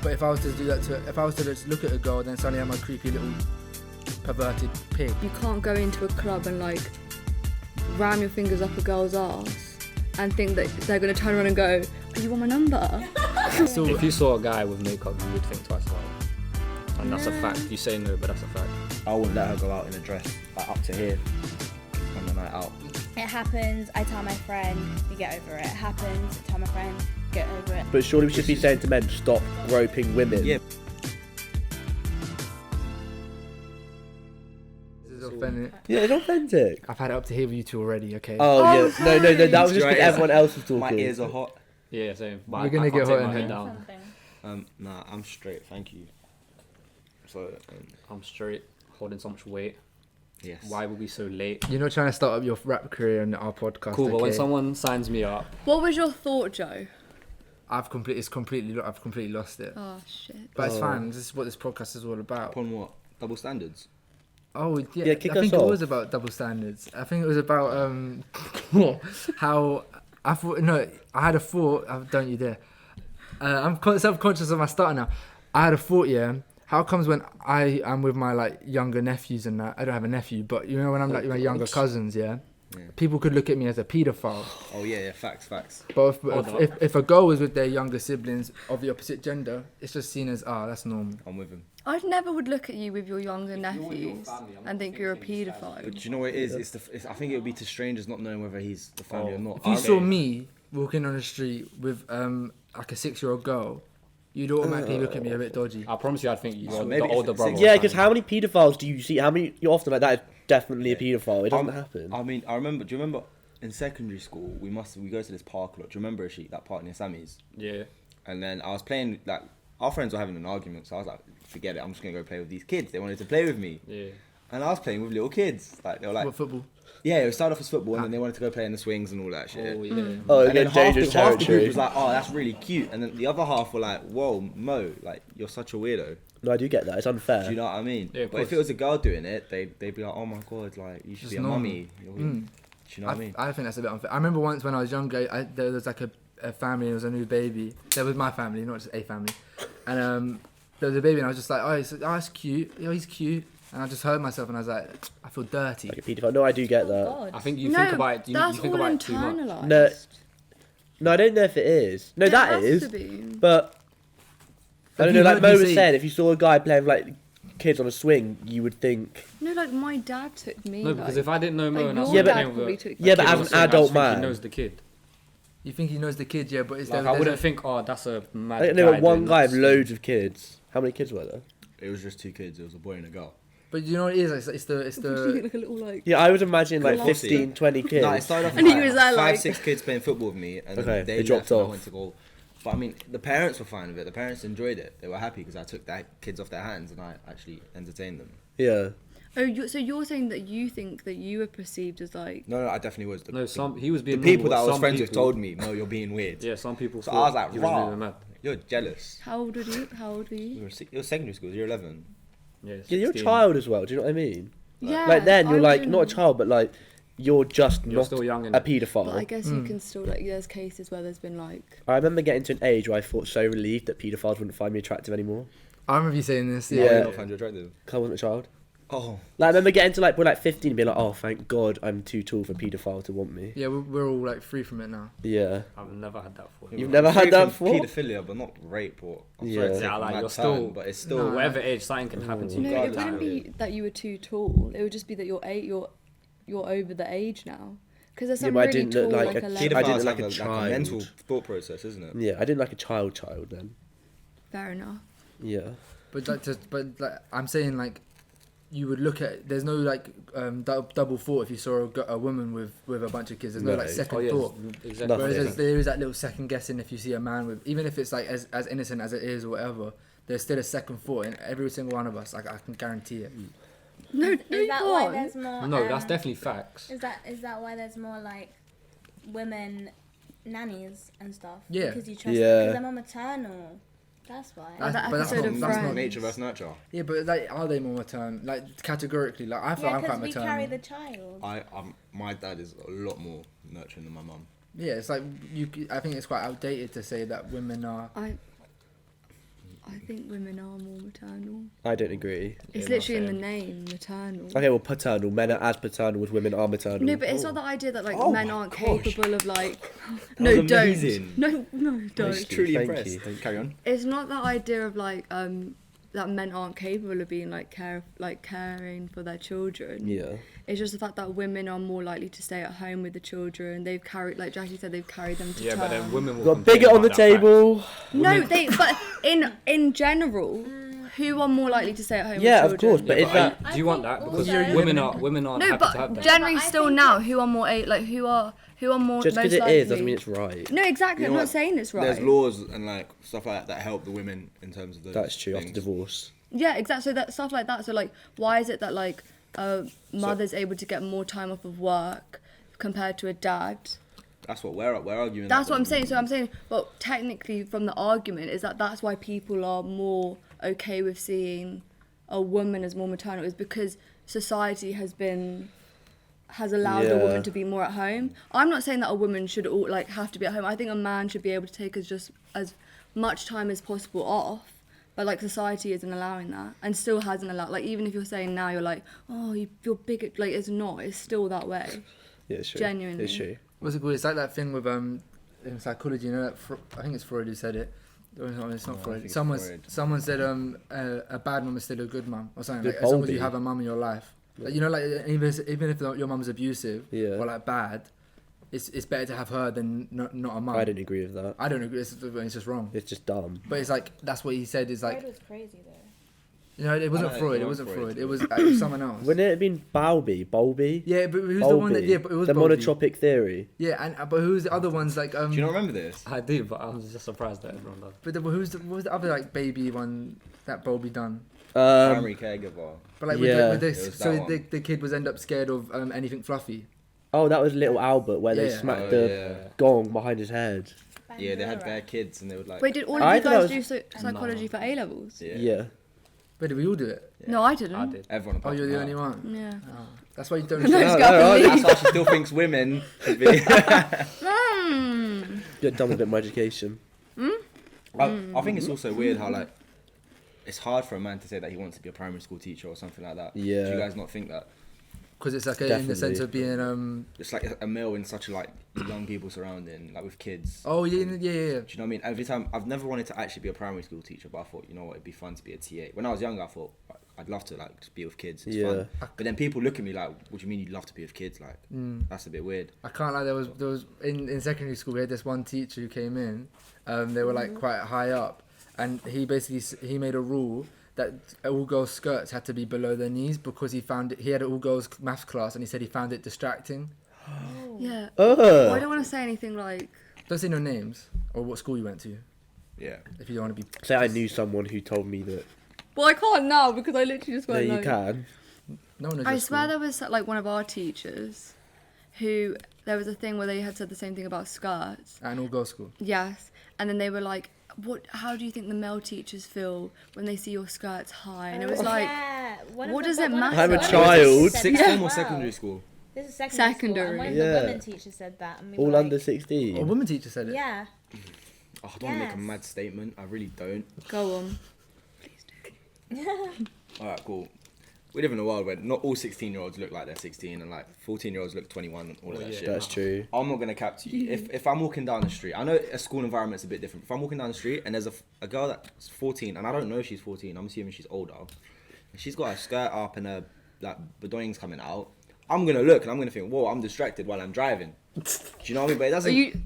But if I was to do that if I was to just look at a girl, then suddenly I'm a creepy little perverted pig. You can't go into a club and like ram your fingers up a girl's ass and think that they're going to turn around and go, "Oh, you want my number?" So if you saw a guy with makeup, you would think twice about it. And that's a fact. You say no, but that's a fact. I wouldn't let her go out in a dress like up to here on the night out. It happens, I tell my friend, we get over it. It happens, I tell my friend, get over it. But surely we should be saying to men, stop groping women. Yeah. This is authentic. Yeah, it's authentic. I've had it up to here with you two already, okay? Oh yeah. No, that was just because everyone else was talking. My ears are hot. Yeah, same. But We're gonna get hot in here. down. Nah, I'm straight, thank you. So, I'm straight, holding so much weight. yes. Why were we so late? You're not trying to start up your rap career on our podcast. Cool, okay? but when someone signs me up, What was your thought, Joe? I've completely lost it. Oh shit. But it's fine. This is what this podcast is all about. Upon what? Double standards? Oh yeah, Yeah, kick I think us it off. was about double standards. I think it was about how I thought. No, I had a thought. Don't you dare. I'm self-conscious of my stutter now. I had a thought. Yeah. How comes when I am with my like younger nephews and that, I don't have a nephew, but you know when I'm like my younger cousins, yeah, people could look at me as a paedophile. Oh yeah, facts. But if a girl was with their younger siblings of the opposite gender, it's just seen as that's normal. I'm with him. I never would look at you with your younger nephews and think you're a paedophile. But do you know what it is? I think it would be to strangers not knowing whether he's the family or not. If you saw me walking on the street with like a 6-year-old girl, you'd automatically look at me a bit dodgy. I promise you, I'd think you're maybe the older brother. Yeah, because how many paedophiles do you see? How many? You often like that is definitely a paedophile. It doesn't happen. I mean, I remember. Do you remember in secondary school we go to this park a lot? Do you remember that park near Sammy's? Yeah. And then I was playing like our friends were having an argument, so I was like, forget it. I'm just gonna go play with these kids. They wanted to play with me. Yeah. And I was playing with little kids. Like they were like, What, football? yeah, it started off as football, and then they wanted to go play in the swings and all that shit. Oh yeah. Oh, And then half the dangerous group territory. was like, oh, that's really cute. And then the other half were like, whoa, Mo, like, you're such a weirdo. No, I do get that. It's unfair. Do you know what I mean? Yeah, of but if course. it was a girl doing it, they'd be like, oh my God, like, you should Just be a normal. mummy. Do you know what I mean? I think that's a bit unfair. I remember once when I was younger, there was like a family, there was a new baby. There was my family, not just a family. And there was a baby and I was just like, oh, that's cute. Oh, he's cute. And I just heard myself and I was like, I feel dirty. Like a paedophile. No, I do get that. God. I think you No, think about it. You that's think all about it too much. internalised. No, I don't know if it is. No, It that has is. to be. But I don't Have know. you Like heard me Mo was say- saying, if you saw a guy playing with like kids on a swing, you would think. No, like my dad took me. No, because like, if I didn't know Mo like and I your saw him dad playing with probably a took Yeah, kid but on as a an swing, I adult just think man. he knows the kid. You think he knows the kid, yeah, but it's Like, I wouldn't think, oh, that's a mad I guy. know one doing guy that with loads of kids. How many kids were there? It was just 2 kids. It was a boy and a girl. But you know what it is? It's the like a little like. Yeah, I was imagining like Pussy. 15, 20 kids. No, it started off And with he like was there, 5, like- 6 kids playing football with me, and Okay, then they they dropped left and I off. went to go. But I mean, the parents were fine with it. The parents enjoyed it. They were happy because I took their kids off their hands and I actually entertained them. Yeah. Oh, so you're saying that you think that you were perceived as like. No, I definitely was. No, he was the being people normal, that I but was some friends with people- told me, no, you're being weird. Yeah, some people. So thought I was like, he was "Rah." moving mad. You're jealous. How old were you? How old were you? It was secondary school. You're 11. Yeah, Yeah, you're a 16. child as well. Do you know what I mean? Yeah. Like then you're I like wouldn't- not a child, but like you're just You're not still young, a innit? paedophile. But I guess you can still like. There's cases where there's been like. I remember getting to an age where I felt so relieved that paedophiles wouldn't find me attractive anymore. I remember you saying this. Yeah. Yeah. I not find you attractive. Because I wasn't a child. Oh. Like I remember getting to like we're like 15 and being like, oh thank God I'm too tall for a paedophile to want me. Yeah, we're all like free from it now. Yeah. I've never had that before. You've never had Free that from before? Paedophilia, but not rape or. I'm Yeah. sorry to say Yeah, from like, my you're turn, still- but it's still. No. Whatever age, something can happen to you. No, it regardless wouldn't of be that you were too tall. It would just be that you're over the age now. Because there's Yeah, some but I really didn't tall look like a 11. kid. I didn't Paedophiles like have a like a mental child. thought process, isn't it? Yeah, I didn't like a child then. Fair enough. Yeah. But I'm saying like, you would look at. There's no like double thought if you saw a woman with a bunch of kids. There's no No. like second Oh yeah, thought. exactly. Nothing. Whereas there is that little second guessing if you see a man with, even if it's like as innocent as it is or whatever, there's still a second thought in every single one of us. Like I can guarantee it. No, Is you that why can't. there's more? No, that's definitely facts. Is that why there's more like women nannies and stuff? Yeah. Because you trust Yeah. because they're more maternal. That's why. That's- that but that's episode not- of that's not Friends. Nature versus nurture. Yeah, but like, are they more maternal? Like categorically, like I feel Yeah, I'm quite because we maternal. carry the child. My dad is a lot more nurturing than my mum. Yeah, it's like I think it's quite outdated to say that women are. I think women are more maternal. I don't agree. It's Yeah, literally in the same. name, maternal. Okay, well, paternal. Men are as paternal as women are maternal. No, but it's not the idea that like Oh men my aren't gosh. capable of like. That No, was don't. amazing. No, don't. Thank you, Truly thank impressed. you. Carry on. It's not the idea of like that men aren't capable of being like caring for their children. Yeah. It's just the fact that women are more likely to stay at home with the children. They've carried, like Jackie said, they've carried them to Yeah, term. but then women will Got complain bigger on the about that fact. table. No, but in general, who are more likely to stay at home? Yeah, with of children? course, but Yeah, is but that do you want I that? think Because also- women aren't No, happy to have but that. generally But I still think now, that- who are more who are more just most because it likely? is doesn't mean it's right? No, exactly. You I'm know not what? saying it's right. There's laws and like stuff like that help the women in terms of those. That's true. After things. divorce. Yeah, exactly. So that stuff like that. So like, why is it that like a mother's able to get more time off of work compared to a dad? That's what we're arguing. That's that what I'm the- saying. So I'm saying, well, technically, from the argument, is that that's why people are more okay with seeing a woman as more maternal, is because society has allowed a Yeah. woman to be more at home. I'm not saying that a woman should all like have to be at home. I think a man should be able to take as much time as possible off. But like society isn't allowing that, and still hasn't allowed. Like even if you're saying now you're like, oh, you're big. Like it's not. It's still that way. Yeah, it's true. Genuinely. It's true. What's it called? It's like that thing with in psychology. You know, that I think it's Freud who said it. No, it's not I think Freud. it's Someone said a bad mum is still a good mum or something. Like, as long as you Bowlby. have a mum in your life, like, you know, like even if your mum's abusive Yeah. or like bad, it's better to have her than not a mum. I don't agree with that. I don't agree. It's just wrong. It's just dumb. But it's like that's what he said. Is like Freud was crazy though. you know, it wasn't I don't Freud. know, It wasn't Freud. Freud. It was someone else. Wouldn't it have been Bowlby? Yeah, but who's the one that? Yeah, but it was the Bowlby. monotropic theory. Yeah, but who's the other ones like? Do you not remember this? I do, but I was just surprised that everyone does. But what was the other like baby one that Bowlby done? Primary caregiver. But like Yeah. with It this, was so that one. the kid was end up scared of anything fluffy. Oh, that was Little Albert, where they Yeah. smacked Oh, the yeah. gong behind his head. Yeah, they had bare kids and they would like. Wait, did all I of you thought guys that do psychology for A levels? Yeah. Wait, did we all do it? No, I didn't. I did. Everyone. Oh, apart you're from the her. only one. Yeah. Oh, that's why you don't. No, share. it's got me. That's why she still thinks women should be. You're done with it, my education. I think it's also weird how like it's hard for a man to say that he wants to be a primary school teacher or something like that. Yeah. Do you guys not think that? Because it's like in the sense of being It's like a male in such a like young people surrounding, like with kids. Oh yeah. Do you know what I mean? Every time I've never wanted to actually be a primary school teacher, but I thought, you know what, it'd be fun to be a TA. When I was younger, I thought I'd love to like just be with kids. It's Yeah. fun. But then people look at me like, what do you mean you'd love to be with kids? Like that's a bit weird. I can't lie. There was in secondary school we had this one teacher who came in. They were like quite high up, and he basically made a rule that all girls' skirts had to be below their knees because he had an all girls maths class and he said he found it distracting. Yeah. Well, I Ugh. don't want to say anything like. Don't say no names or what school you went to Yeah. if you don't want to be. Say I knew someone who told me that. Well, I can't now because I literally just No, went. you like, can. No one knows I your swear school. there was like one of our teachers, who there was a thing where they had said the same thing about skirts. At an all girls school. Yes, and then they were like, "What? How do you think the male teachers feel when they see your skirts high?" And it was like, yeah. what does it matter? I'm a one of the child. teachers said Sixth that form as or well. secondary school? This is secondary. Secondary. School, and one of Yeah. the women teachers said that. And we All were under like, 16. A woman teacher said it. Yeah. Oh, I don't want to make a Yes. mad statement. I really don't. Go on. All right, cool. We live in a world where not all 16-year-olds look like they're 16 and like 14-year-olds look 21 and all of that shit. That's true. I'm not gonna cap to you. If I'm walking down the street, I know a school environment's a bit different. If I'm walking down the street and there's a girl that's 14 and I don't know if she's 14, I'm assuming she's older. And she's got her skirt up and her like bedoings coming out. I'm gonna look and I'm gonna think, whoa, I'm distracted while I'm driving. Do you know what I mean? But it doesn't. Are you?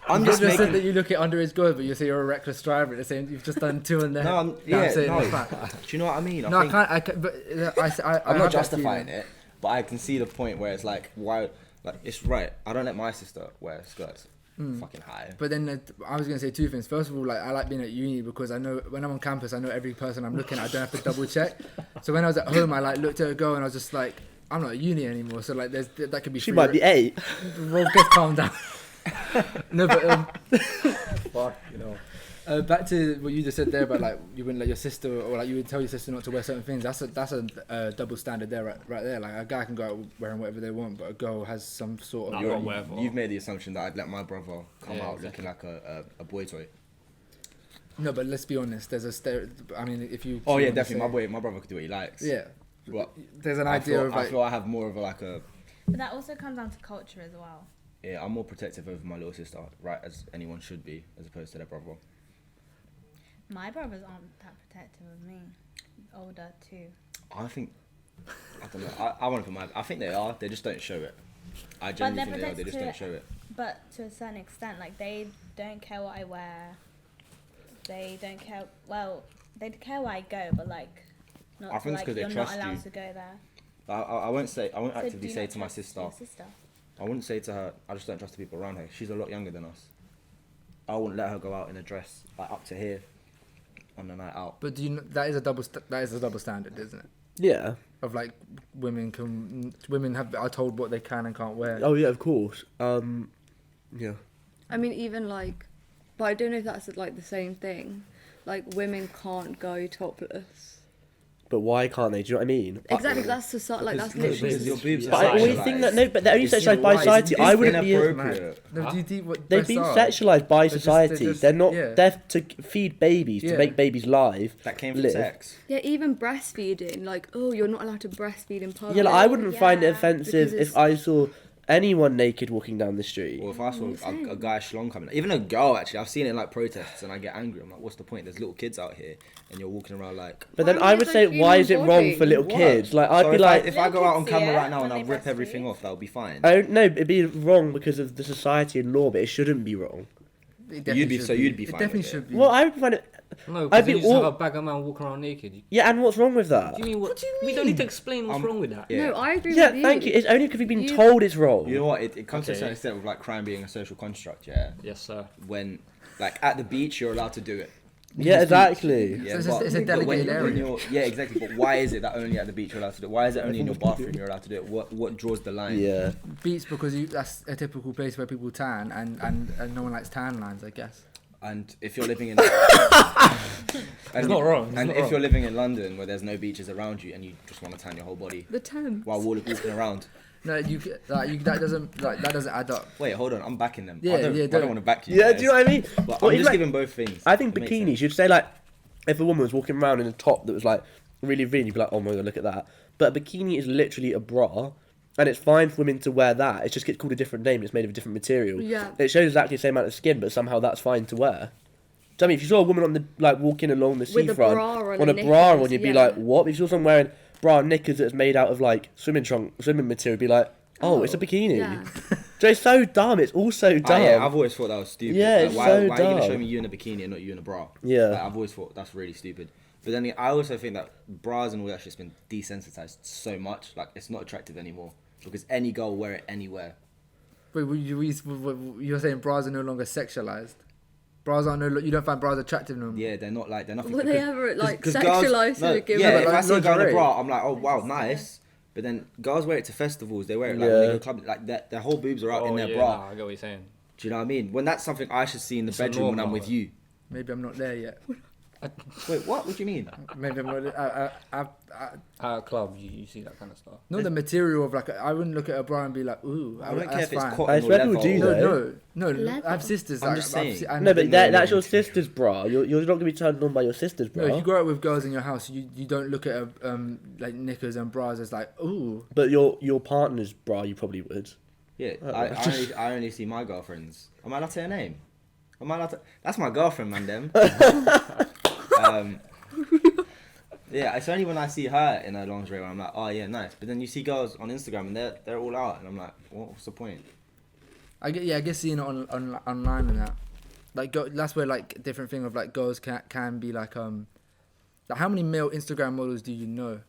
I'm You just just said making. that you look at underage girls, but you say you're a reckless driver at the same. You've just done two and then. No, I'm saying no. no. Do you know what I mean? No, I think, can't. I can't. But I'm have not that justifying feeling. it, but I can see the point where it's like, why? Like, it's right. I don't let my sister wear skirts fucking high. But then I was gonna say two things. First of all, like I like being at uni because I know when I'm on campus, I know every person I'm looking at. I don't have to double check. So when I was at home, I like looked at a girl and I was just like, I'm not at uni anymore. So like, that could be. She free might be 8. Well, just calm down. No, but Fuck, you know. back to what you just said there about like you wouldn't let your sister or like you would tell your sister not to wear certain things. That's a double standard there, right there. Like a guy can go out wearing whatever they want, but a girl has some sort of. No. Whatever. You've made the assumption that I'd let my brother come Yeah, out exactly. looking like a boy toy. No, but let's be honest. There's a I mean, if you. Oh if you yeah, wanna definitely. say- My brother could do what he likes. Yeah. But There's an I idea feel, of I like. feel I have more of a But that also comes down to culture as well. yeah. I'm more protective over my little sister, right, as anyone should be, as opposed to their brother. My brothers aren't that protective of me. Older too. I think. I don't know. I want to put my. I think they are. They just don't show it. I But genuinely they're think they are. They just protected don't show it. But to a certain extent, like they don't care what I wear. They don't care. Well, they care where I go, but like, not I to, think it's like 'cause they you're trust not allowed you. to go there. I won't say. I won't So actively do you say not to my trust sister. your sister? I wouldn't say to her. I just don't trust the people around her. She's a lot younger than us. I wouldn't let her go out in a dress like up to here on a night out. But do you know, that is a double standard, isn't it? Yeah. Of like women are told what they can and can't wear. Oh yeah, of course. Yeah. I mean, even like, but I don't know if that's like the same thing. Like, women can't go topless. But why can't they? Do you know what I mean? Exactly, that's society. Like, that's Because literally. your boobs are But I always sexualised. think that no, but they're only It's sexualised by why- society. it's I wouldn't be. inappropriate. No, do you think what They've breasts been are? sexualised by They're society. just- they're not. yeah. They're to feed babies, to Yeah. make babies live. That came from live. sex. Yeah, even breastfeeding. Like, oh, you're not allowed to breastfeed in public. Yeah, like, I wouldn't find it Yeah, offensive because if I saw anyone naked walking down the street. Or if I saw Insane. a guy schlong coming, even a girl actually, I've seen it in like protests, and I get angry. I'm like, what's the point? There's little kids out here, and you're walking around like. But then Why I is would it say, a why is it human wrong body? for little What? kids? Like, I'd So be if like, if I go out on Little kids camera see right it now and when I they rip everything breastfeed. off, that'll be fine. oh no, it'd be wrong because of the society and law, but it shouldn't be wrong. It definitely should you'd be It fine definitely with it. should be. Well, I would find it. No, I'd because be you just all- have a bag of man walking around naked. Yeah, and what's wrong with that? Do you mean what? do you We don't need to explain what's wrong with that. Yeah. No, I agree Yeah, with you. thank you. It's only because we've been You- told it's wrong. You know what? It comes to a Okay. certain extent with like crime being a social construct. Yeah. Yes, sir. When like at the beach, you're allowed to do it. Yeah, exactly. Yeah, it's but- a but delegated area. yeah, exactly. But why is it that only at the beach you're allowed to do it? Why is it only in your bathroom you're allowed to do it? What draws the line? Yeah. Beach because that's a typical place where people tan and no one likes tan lines, I guess. And if you're living in, It's not wrong. It's And not if wrong. you're living in London where there's no beaches around you and you just want to tan your whole body The Thames. while walking around, No, that doesn't add up. wait, hold on, I'm backing them. Yeah, I don't, yeah, I don't- don't want to back you. Yeah, guys, do you know what I mean? But Well, I'm even just like- giving both things. I think It makes bikinis, sense. you'd say like, if a woman was walking around in a top that was like really thin, you'd be like, oh my god, look at that. But a bikini is literally a bra, and it's fine for women to wear that. It just gets called a different name. It's made of a different material. Yeah. It shows exactly the same amount of skin, but somehow that's fine to wear. So, I mean, if you saw a woman on the like walking along the With a seafront bra on on a and bra knickers, on, you'd be yeah. like, what? If you saw someone wearing bra and knickers that's made out of like swimming material, you'd be like, oh, it's a bikini. Yeah. So it's so dumb. It's all so dumb. Yeah, I've always thought that was stupid. Yeah, Like, it's why so are you gonna dumb. show me you in a bikini and not you in a bra? Yeah. Like, I've always thought that's really stupid. But then I also think that bras and all that shit's been desensitized so much. Like it's not attractive anymore because any girl will wear it anywhere. Wait, you're saying bras are no longer sexualized? Bras are you don't find bras attractive no more? Yeah, they're nothing. Were they ever like 'cause sexualized to begin yeah, with? if I Like see a girl in a lingerie. bra, I'm like, oh wow, nice. But then girls wear it to festivals. They wear it like when they go club, like their whole boobs are out in their yeah, bra. nah, I get what you're saying. Do you know what I mean? When that's something I should see in the It's a bedroom when norm I'm now, with though. you. Maybe I'm not there yet. Wait, what? What do you mean? Maybe I'm not. At a club, you see that kind of stuff. Not the material of like. I wouldn't look at a bra and be like, ooh, I don't care that's if it's fine. cotton I or swear leather. people do or- that. No, Leather. I have sisters. I'm like, just I've saying. se- I No, but know- that's your sister's bra. You're not going to be turned on by your sister's bra. No, if you grow up with girls in your house, you don't look at like knickers and bras as like, ooh. But your partner's bra, you probably would. Yeah, Oh. I only see my girlfriends. Am I allowed to say her name? Am I allowed to? That's my girlfriend, man. Them. Yeah, it's only when I see her in her lingerie when I'm like, oh yeah, nice. But then you see girls on Instagram and they're all out, and I'm like, what's the point? I guess seeing it on online and that, like that's where like different thing of like girls can be like how many male Instagram models do you know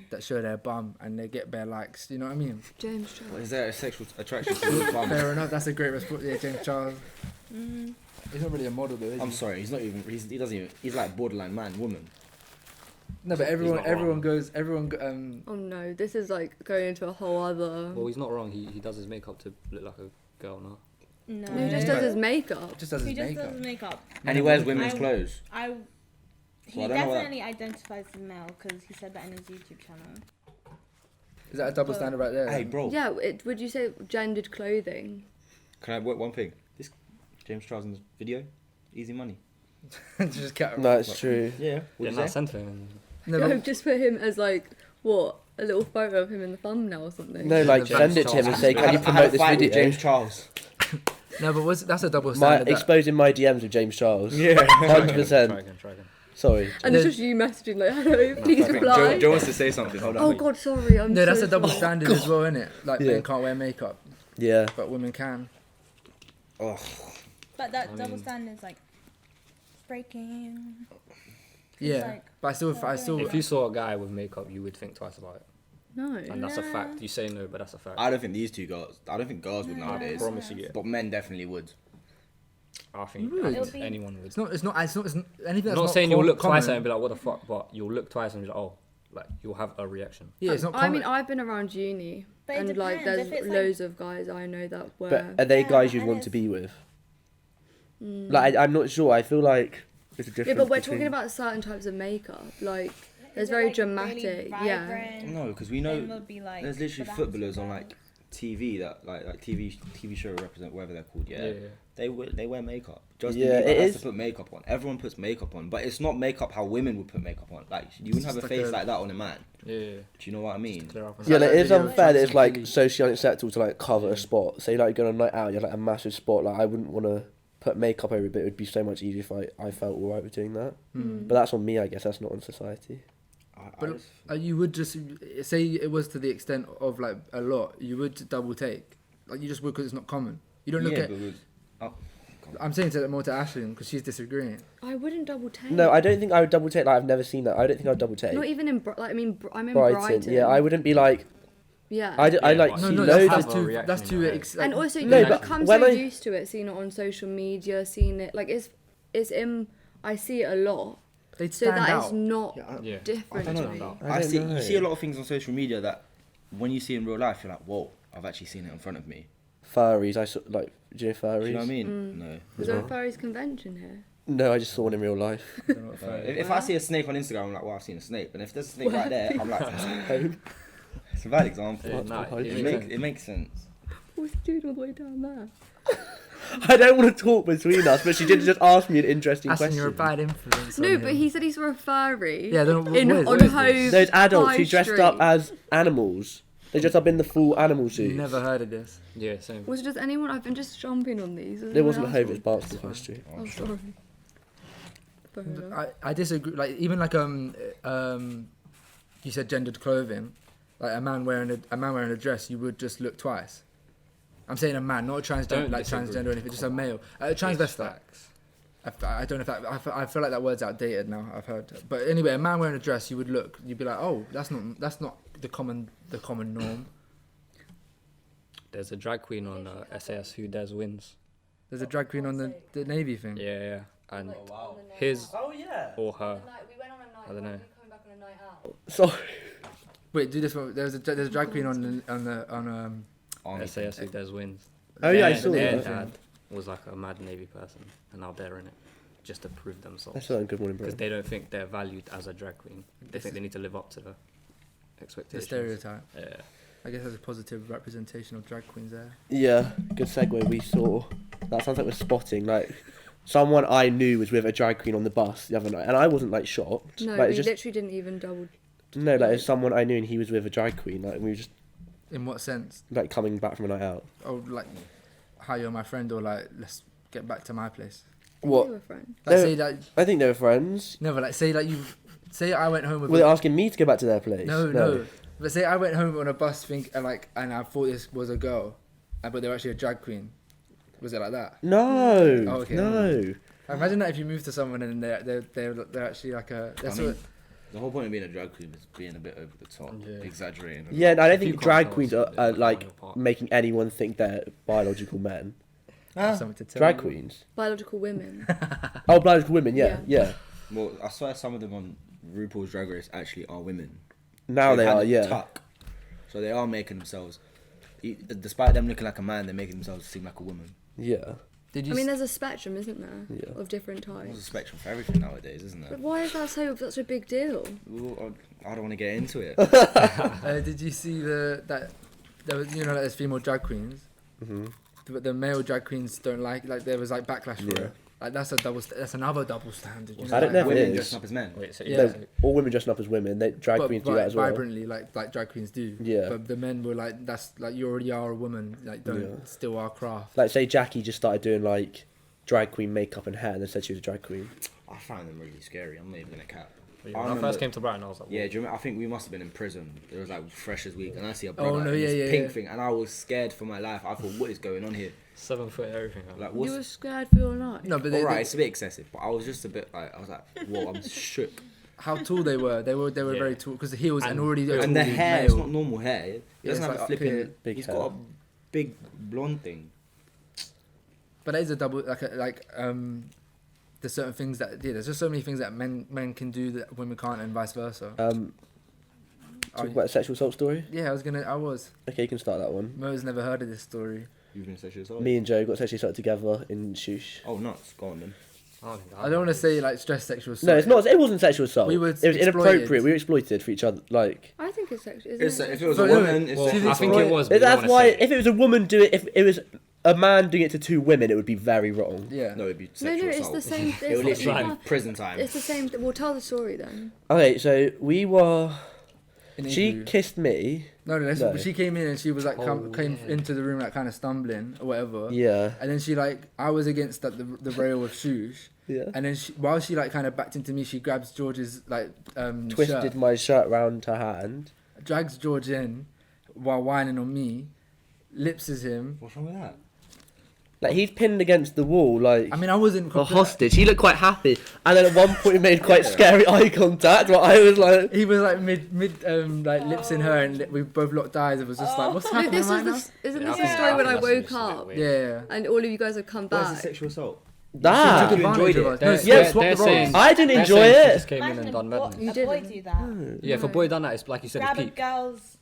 that show their bum and they get bare likes? You know what I mean? James Charles. What, is there a sexual attraction to the bum? Fair enough. That's a great response. Yeah, James Charles. He's not really a model though. Is I'm he? sorry, he's not even. He doesn't even. He's like borderline man, woman. No, but not everyone wrong. Oh no, this is like going into a whole other. Well, he's not wrong. He does his makeup to look like a girl, no? No. He just does his makeup. just does He his just makeup. does makeup. And he wears women's I- clothes. He I don't know what that- definitely identifies as male because he said that in his YouTube channel. Is that a double standard right there? Hey, bro. Yeah, would you say gendered clothing? Can I work one thing? This James Charles in this video, easy money. Just kept. No, it's true. Yeah. Yeah, What no, you say? send to him. No, I've but, just put him as like what a little photo of him in the thumbnail or something. No, like James send it to him and Charles. say, "Can you I had promote a this fight with video?" James Charles. no, but that's a double My standard. that- exposing my DMs with James Charles. Yeah. 100%. Try again. Sorry. And it's just you messaging like, hello, please reply. Joe wants to say something. Hold on. Oh God, sorry. I'm No, that's so a double sorry. standard as well, isn't it? Like Yeah. men can't wear makeup, Yeah. but women can. Oh, But that I double mean- standard's like breaking. Yeah, like, but I still. If you saw a guy with makeup, you would think twice about it. No. And that's a Nah. fact. You say no, but that's a fact. I don't think these two girls. I don't think girls would No, nowadays. I promise you. But men definitely would. I think, You would. I It think would be- anyone would. It's not anything. That's I'm not saying you'll look twice at it common. and be like, what the fuck, but you'll look twice and be like, oh, like you'll have a reaction. Yeah, it's not. I Common. mean, I've been around uni, But it and like depends, there's if it's, like- loads of guys I know that wear. But are they Yeah, guys you'd and want to it's- be with? Mm. Like, I'm not sure. I feel like there's a difference. Yeah, but we're between- talking about certain types of makeup. Like, there's Is it, very like, dramatic. really Yeah. vibrant? No, because we Then know would be, like, there's literally for that footballers to on go. like TV that like TV show represent whatever they're called. Yeah. Yeah. They wear makeup. Justin Yeah, Bieber it has is- to put makeup on. Everyone puts makeup on, but it's not makeup how women would put makeup on. Like you wouldn't have a just face like a- like that on a man. Yeah. Do you know what I mean? Clear up. Yeah, like, that it's video of unfair that it's Johnson like Keely. socially unacceptable to like cover a spot. Say like going on a night out, you have like a massive spot. Like I wouldn't want to put makeup over it, but it would be so much easier if I felt alright with doing that. Hmm. But that's on me, I guess. That's not on society. I But just- you would just say it was to the extent of like a lot. You would double take, like you just would because it's not common. You don't look yeah, at. but oh, I'm saying to more to Ashley because she's disagreeing. I wouldn't double take. No, I don't think I would double take. Like I've never seen that. I don't think I would double take. Not even in like I'm in Brighton. Brighton. Yeah, I wouldn't be like. Yeah. I Yeah, like but- see No, loads that's of. have a too. reaction That's in too. your head. And also, No, you but become when so I- used to it, seeing it on social media, seeing it like it's in. I see it a lot, They'd so stand that out. is not Yeah. I different don't to know. me. I I don't see know. you see a lot of things on social media that when you see in real life, you're like, whoa, I've actually seen it in front of me. Furries. I saw like. Do you know furries? Do you know what I mean? No. Is there a furries convention here? No, I just saw one in real life. If I see a snake on Instagram, I'm like, well, I've seen a snake. But if there's a snake right there, I'm like, it's a bad example. Yeah, nah, It It makes sense. What's he doing all the way down there? I don't want to talk between us, but she did just ask me an interesting Ashley, question. you're a bad influence. No, on but him. he said he saw a furry. Yeah, then in what is on this? Hove. Those adults High who dressed Street. up as animals. They dressed up in the full animal suits. Never heard of this. Yeah, same. Was just anyone? I've been just jumping on these. It wasn't Hove, it was Bart's High Street. Oh, sorry. Fair enough. I disagree. Like even like you said gendered clothing, like a man wearing a dress, you would just look twice. I'm saying a man, not a transgender, Don't like disagree. transgender or anything, just a male. It's Transvestite. facts. I don't know if that. I feel like that word's outdated now. I've heard, but anyway, a man wearing a dress, you would look. You'd be like, oh, that's not the common norm. There's a drag queen on SAS who does wins. There's a drag queen on the Navy thing. Yeah, yeah. And his Oh yeah. or her. We went on a night. I don't know. Coming back on a night out. Sorry. Wait, do this one. There's a drag queen on Army SAS who does wins. Oh yeah, I Their- saw their that. dad was like a mad Navy person, and now they're in it just to prove I themselves. saw that in Good Morning Because Britain. they don't think they're valued as a drag queen. They think they need to live up to the the expectations. stereotype. Yeah. I guess there's a positive representation of drag queens there. Yeah, good segue. We saw. That sounds like we're spotting like someone I knew was with a drag queen on the bus the other night, and I wasn't like shocked. No, like, we it's just literally didn't even double. no, like it's someone I knew, and he was with a drag queen. Like we were just In what sense? like coming back from a night out. Oh, like, hi, you're my friend, or like, let's get back to my place. What? You were friends. Like, No. say that. I think they were friends. No, but like, say like you. Say I went home with. Were they asking me to go back to their place? No. But say I went home on a bus, and I thought this was a girl, but they were actually a drag queen. Was it like that? No. Oh, okay. No. Imagine that if you move to someone and they're actually like a. I That's mean, what, the whole point of being a drag queen is being a bit over the top, Yeah. exaggerating. Yeah, and I don't If you think can't drag tell queens us, are it's like your part. making anyone think they're biological men. something to tell Drag you. queens. Biological women. Oh, biological women. Yeah, yeah. Well, I swear some of them on RuPaul's Drag Race actually are women. Now they They've had are. a Yeah. tuck. So they are making themselves, despite them looking like a man, they're making themselves seem like a woman. Yeah. Did you? I mean, there's a spectrum, isn't there, Yeah. of different There's a types. spectrum for everything nowadays, isn't there? But why is that such a big deal? Well, I don't want to get into it. Did you see that there was like there's female drag queens, hmm but the male drag queens don't like there was like backlash for Yeah. it. Like that's another double standard. You know? I don't know if it Women is. dressing up as men. Wait, so Yeah. yeah. No, all women dressing up as women. They drag queens do that as well. Vibrantly, like drag queens do. Yeah. But the men were like, that's like you already are a woman. Like don't steal our craft. Like say Jackie just started doing like drag queen makeup and hair, and then said she was a drag queen. I find them really scary. I'm not even gonna cap. When I first came to Brighton, I was like, Yeah, do you remember? I think we must have been in prison. It was like Freshers Week, and I see a Oh, brother no, in this yeah, pink yeah. thing, and I was scared for my life. I thought, what is going on here? 7 foot everything. Like, You what's were scared for your life. No, but alright? It's a bit excessive, but I was just a bit like, I was like, whoa, I'm shook. how tall they were. They were Yeah. very tall because the heels and And- already. And the hair, it's not normal hair. He Yeah, doesn't it's have a like up here, flipping. big He's hair. got a big blonde thing. But that is a double there's certain things that there's just so many things that men can do that women can't, and vice versa. Talk about a sexual assault story. Yeah, I was. Okay, you can start that one. Mo's never heard of this story. You've been sexually assaulted. Me and Joe got sexually assaulted together in Shush. Oh, nuts. Go on then. I don't want to say like stress sexual assault. No, it's not. It wasn't sexual assault. We were It was exploited. inappropriate. We were exploited for each other. Like I think it's sexual. If it was So, a no, woman, it's Well, sexual I think assault. it was. But you don't that's wanna why. say it. If it was a woman doing it, if it was a man doing it to two women, it would be very wrong. Yeah. No, it'd be No, sexual it's assault. the same. It would It's, literally be not, prison time. it's the same. We'll tell the story then. Okay, so we were. In She Igloo. kissed me. No. No. She came in and she was like came yeah. into the room like kind of stumbling or whatever. Yeah. And then she like I was against the rail with shoes. Yeah. And then while she like kind of backed into me, she grabs George's like Twisted shirt, my shirt round her hand. drags George in while whining on me, lipses him. What's wrong with that? Like he's pinned against the wall, like I mean, I wasn't a hostage. He looked quite happy, and then at one point he made quite scary eye contact. Where I was like, He was like mid like lips in her, and we both locked eyes. It was just like, what's No, happening this right now? is isn't Yeah, this I the think- story when I think woke that's just a bit up weird. Yeah. and all of you guys have come Where's the back? sexual assault? She that. took You advantage enjoyed of us. it. No, They're- yeah, they're- swap they're the roles. saying- I didn't They're enjoy saying She it. just came in Imagine and done a madness. You boy didn't. do that. Yeah, if a boy done that, it's like you said, Grab it's a peak. girl's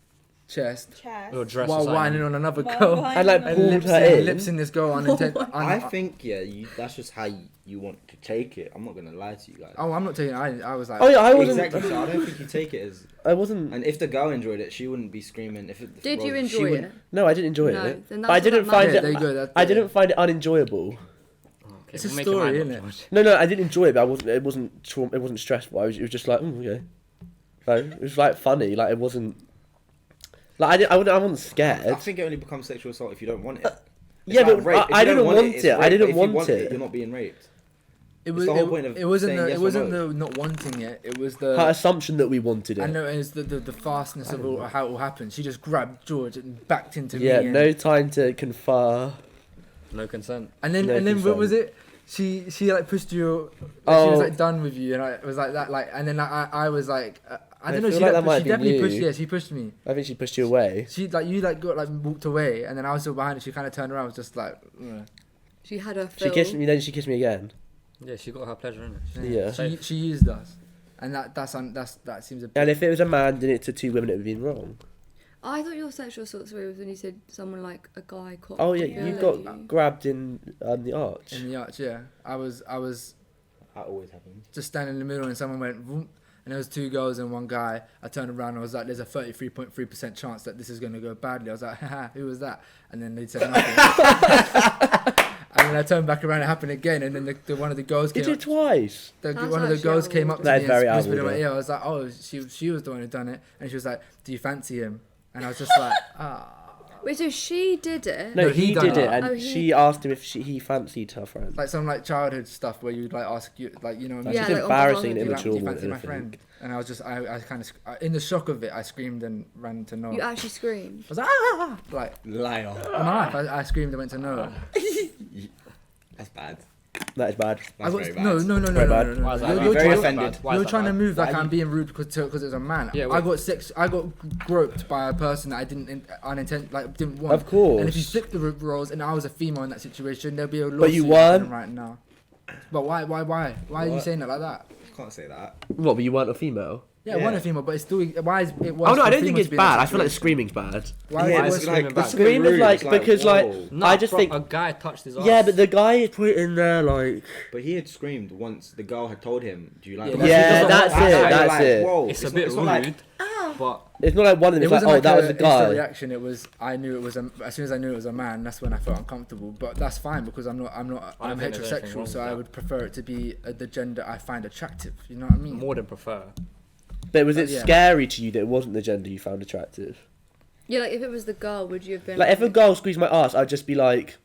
Chest chest. Or dress or while something. whining on another While girl. whining And, like, on pulled another- her in. Lips in this girl unintentionally. I think that's just how you want to take it. I'm not gonna lie to you guys. Oh, I'm not taking. I was like. Oh yeah, I wasn't. Exactly. So I don't think you take it as. I wasn't. And if the girl enjoyed it, she wouldn't be screaming. Did you she enjoy wouldn't- it? No, I didn't enjoy No, it. then But I that's didn't what find Yeah, it. there you go. That's I it. didn't find it unenjoyable. Okay, It's a we'll make your story, mind innit? up, George. No, I didn't enjoy it. But it wasn't it wasn't stressful. It was just like, okay. Like, it was like funny. Like it wasn't. Like I wasn't I scared. think it only becomes sexual assault if you don't want it. It's Yeah, like but rape. If I you don't didn't want it's it. I rape. didn't If you want it. You're not being raped. It It's was the whole point of it wasn't saying the yes it or wasn't no. the not wanting it. It was Her the. assumption that we wanted it. I know it's the fastness of how it all happened. She just grabbed George and backed into Yeah, me. And, no time to confer. No consent. And then no what was consent. it? She like pushed you. She Oh. was like done with you, and I was like that like. And then I was like I I don't know. feel She like like that might she be definitely pushed. you. Yeah, she pushed me. I think she pushed you away. She like you like got like walked away, and then I was still behind her. She kind of turned around, was just like. She had her She fill. kissed me, then she kissed me again. Yeah, she got her pleasure in it. Yeah. She used us, and that seems a bit. And if it was a man doing it to two women, it would have been wrong. I thought your sexual assault story was when you said someone like a guy caught. Oh yeah, you got grabbed in the arch. In the arch, yeah. I was That always happens. just standing in the middle, and someone went, vroom, and there was two girls and one guy. I turned around and I was like, "There's a 33.3% chance that this is going to go badly." I was like, "Haha, who was that?" And then they said nothing. And then I turned back around, it happened again, and then the one of the girls Did came. you Up, twice? That's one of the actually girls came up to That me is very and whispered in my outward, ear. I was like, "Oh, she was the one who done it," and she was like, "Do you fancy him?" And I was just like, "Ah." Wait, so she did it? No, No, he he done did it, it. and Oh, he- she asked him if he fancied her friend. Like some like childhood stuff where you'd like ask you like you know. That's Yeah, just like, on embarrassing behalf and of do you immature. fancy my I think. friend? And I was just I kind of in the shock of it, I screamed and ran to Noah. You actually screamed. I was like, ah! Like, Liar. on my life, I screamed and went to Noah. That's bad. That is bad. That's I was, very bad. no, Very bad. Why is that You're, bad? you're, very you're, offended. Why is you're that trying to bad? move like Why I'm you- being rude because it's a man. Yeah, I wait. got groped by a person that I didn't want. Of course. And if you flip the roles and I was a female in that situation, there'll be a lawsuit But you happening weren't. right now. But why are you What? saying it like that? Can't say that. What? But you weren't a female. Yeah, Yeah. one a female, but it's still why is it worse? Oh no, I for don't think female it's to be in that bad. I feel like the situation? screaming's bad. Why Yeah, is it's it like- worse? that's The scream is rude. like It's like, because like whoa. No, I just think a guy touched his ass. yeah, but the guy is put it in there like But he had screamed once the girl had told him, "Do you like?" Yeah, me?" that's- yeah, that's that's it, how that's like, it. Whoa, it's a not- bit not like- rude. But It's not like one of them It is like, wasn't oh, that was a instant guy. reaction. It was as soon as I knew it was a man, that's when I felt uncomfortable. But that's fine because I'm think there's anything heterosexual, wrong so with I that. would prefer it to be the gender I find attractive. You know what I mean? more than prefer. But was it Yeah. scary to you that it wasn't the gender you found attractive? Yeah, like if it was the girl, would you have been Like, if a girl squeezed my ass, I'd just be like,